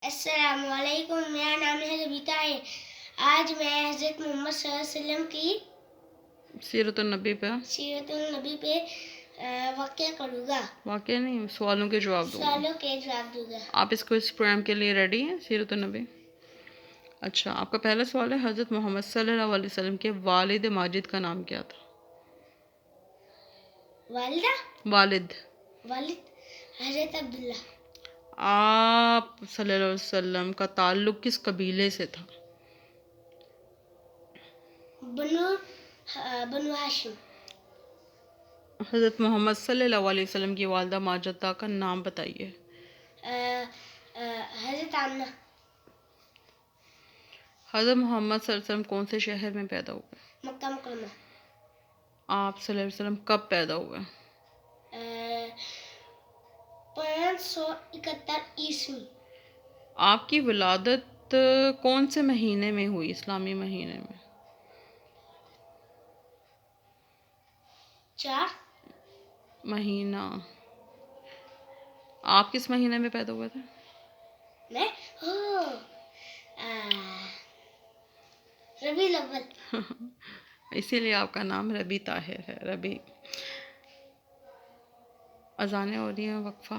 السلام علیکم، میرا نام ہے ربیتا ہے۔ آج میں حضرت محمد صلی اللہ علیہ وسلم کی سیرت النبی پہ واقعہ کروں گا، واقعہ نہیں، سوالوں کے جواب دوں گا۔ سوالوں کے جواب دوں گا۔ آپ اس پروگرام کے لیے ریڈی ہیں؟ سیرت النبی۔ اچھا، آپ کا پہلا سوال ہے، حضرت محمد صلی اللہ علیہ وسلم کے والد ماجد کا نام کیا تھا؟ والد حضرت عبداللہ۔ آپ صلی اللہ علیہ وسلم کا تعلق کس قبیلے سے تھا؟ بنو ہاشم۔ حضرت محمد صلی اللہ علیہ وسلم کی والدہ ماجدہ کا نام بتائیے۔ حضرت آمنہ۔ حضرت محمد صلی اللہ علیہ وسلم کون سے شہر میں پیدا ہوئے؟ مکہ مکرمہ۔ آپ صلی اللہ علیہ وسلم کب پیدا ہوئے؟ 571 عیسوی۔ آپ کی ولادت کون سے مہینے میں ہوئی، اسلامی مہینے میں؟ 4 مہینہ۔ آپ کس مہینے میں پیدا ہوئے تھے؟ میں ربیع الاول۔ اسی لیے آپ کا نام ربی طاہر ہے، ربی۔ اذانیں ہو رہی ہیں، وقفہ۔